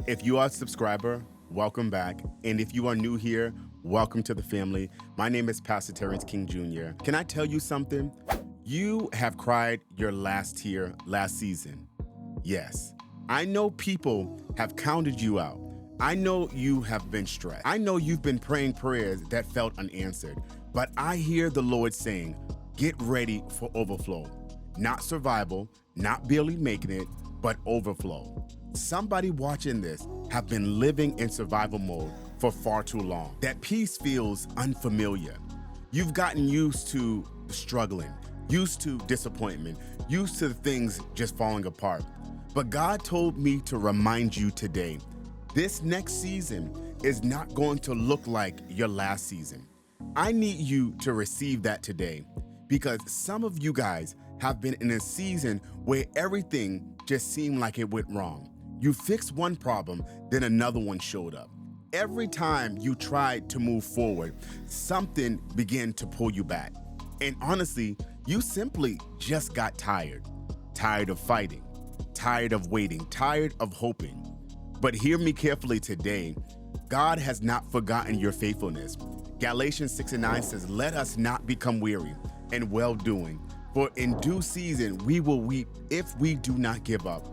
If you are a subscriber, welcome back. And if you are new here, welcome to the family. My name is Pastor Tarrance King Jr. Can I tell you something? You have cried your last tear last season. Yes, I know people have counted you out. I know you have been stressed. I know you've been praying prayers that felt unanswered. But I hear the Lord saying, get ready for overflow. Not survival, not barely making it, but overflow. Somebody watching this have been living in survival mode for far too long. That peace feels unfamiliar. You've gotten used to struggling, used to disappointment, used to things just falling apart. But God told me to remind you today, this next season is not going to look like your last season. I need you to receive that today because some of you guys have been in a season where everything just seemed like it went wrong. You fixed one problem, then another one showed up. Every time you tried to move forward, something began to pull you back. And honestly, you simply just got tired. Tired of fighting, tired of waiting, tired of hoping. But hear me carefully today. God has not forgotten your faithfulness. Galatians 6:9 says, let us not become weary in well-doing, for in due season we will reap if we do not give up.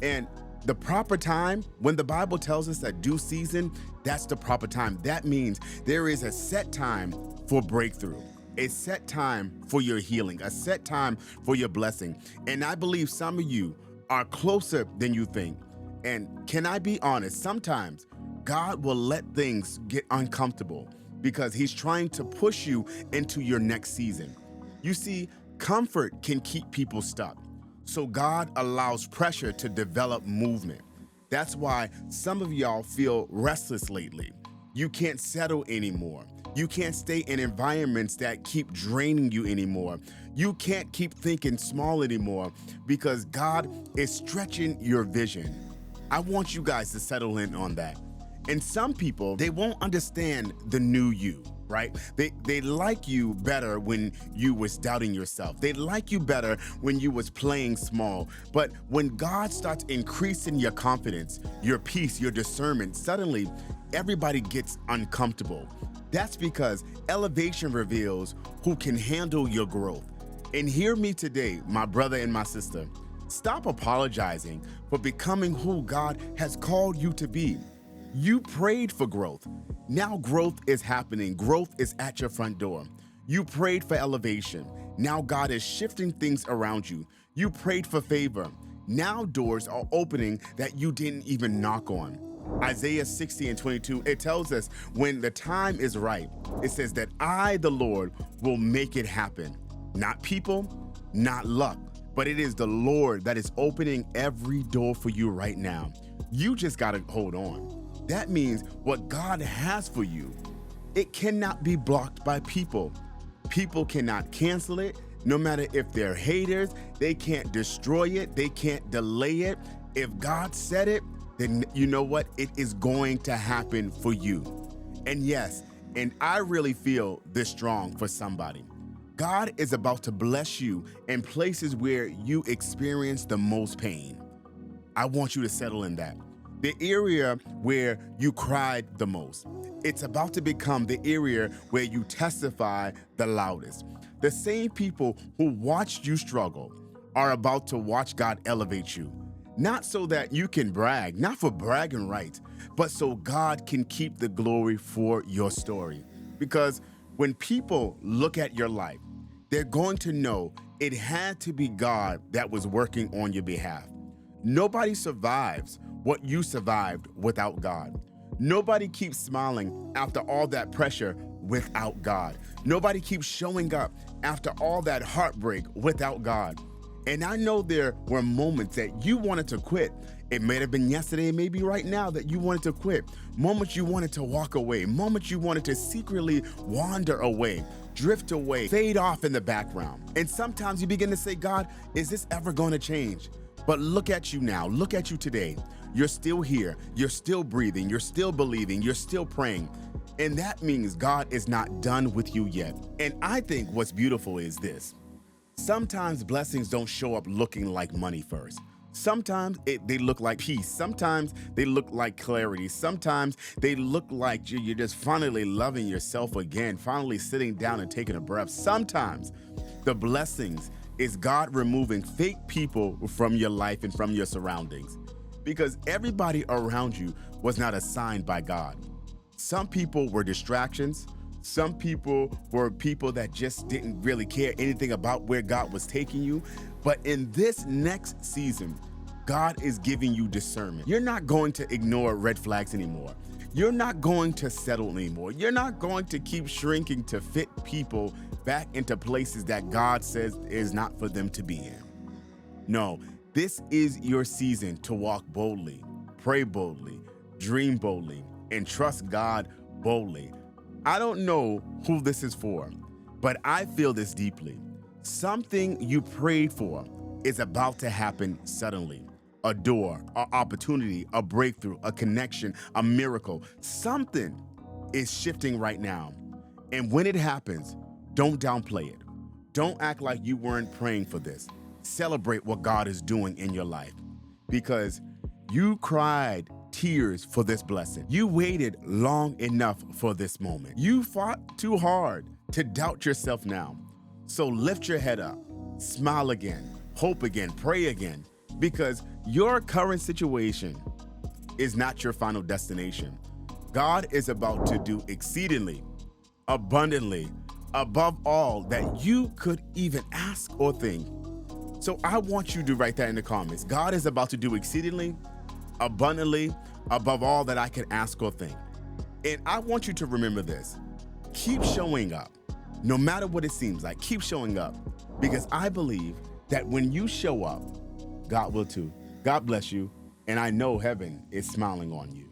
And the proper time, when the Bible tells us that due season, that's the proper time. That means there is a set time for breakthrough, a set time for your healing, a set time for your blessing. And I believe some of you are closer than you think. And can I be honest? Sometimes God will let things get uncomfortable because he's trying to push you into your next season. You see, comfort can keep people stuck. So God allows pressure to develop movement. That's why some of y'all feel restless lately. You can't settle anymore. You can't stay in environments that keep draining you anymore. You can't keep thinking small anymore because God is stretching your vision. I want you guys to settle in on that. And some people, they won't understand the new you, right? They like you better when you was doubting yourself. They like you better when you was playing small. But when God starts increasing your confidence, your peace, your discernment, suddenly everybody gets uncomfortable. That's because elevation reveals who can handle your growth. And hear me today, my brother and my sister. Stop apologizing for becoming who God has called you to be. You prayed for growth. Now growth is happening. Growth is at your front door. You prayed for elevation. Now God is shifting things around you. You prayed for favor. Now doors are opening that you didn't even knock on. Isaiah 60:22, it tells us when the time is right, it says that I, the Lord, will make it happen. Not people, not luck, but it is the Lord that is opening every door for you right now. You just got to hold on. That means what God has for you, it cannot be blocked by people. People cannot cancel it. No matter if they're haters, they can't destroy it. They can't delay it. If God said it, then you know what? It is going to happen for you. And yes, and I really feel this strong for somebody. God is about to bless you in places where you experience the most pain. I want you to settle in that. The area where you cried the most. It's about to become the area where you testify the loudest. The same people who watched you struggle are about to watch God elevate you. Not so that you can brag, not for bragging rights, but so God can keep the glory for your story. Because when people look at your life, they're going to know it had to be God that was working on your behalf. Nobody survives what you survived without God. Nobody keeps smiling after all that pressure without God. Nobody keeps showing up after all that heartbreak without God. And I know there were moments that you wanted to quit. It may have been yesterday, maybe right now that you wanted to quit. Moments you wanted to walk away. Moments you wanted to secretly wander away, drift away, fade off in the background. And sometimes you begin to say, God, is this ever going to change? But look at you now. Look at you today. You're still here. You're still breathing. You're still believing. You're still praying. And that means God is not done with you yet. And I think what's beautiful is this. Sometimes blessings don't show up looking like money first. Sometimes they look like peace. Sometimes they look like clarity. Sometimes they look like you're just finally loving yourself again, finally sitting down and taking a breath. Sometimes the blessings is God removing fake people from your life and from your surroundings, because everybody around you was not assigned by God. Some people were distractions. Some people were people that just didn't really care anything about where God was taking you. But in this next season, God is giving you discernment. You're not going to ignore red flags anymore. You're not going to settle anymore. You're not going to keep shrinking to fit people back into places that God says is not for them to be in. No, this is your season to walk boldly, pray boldly, dream boldly, and trust God boldly. I don't know who this is for, but I feel this deeply. Something you prayed for is about to happen suddenly. A door, an opportunity, a breakthrough, a connection, a miracle. Something is shifting right now. And when it happens, don't downplay it. Don't act like you weren't praying for this. Celebrate what God is doing in your life, because you cried tears for this blessing. You waited long enough for this moment. You fought too hard to doubt yourself now. So lift your head up, smile again, hope again, pray again, because your current situation is not your final destination. God is about to do exceedingly, abundantly, above all that you could even ask or think. So I want you to write that in the comments. God is about to do exceedingly, abundantly, above all that I can ask or think. And I want you to remember this. Keep showing up. No matter what it seems like, keep showing up, because I believe that when you show up, God will too. God bless you, and I know heaven is smiling on you.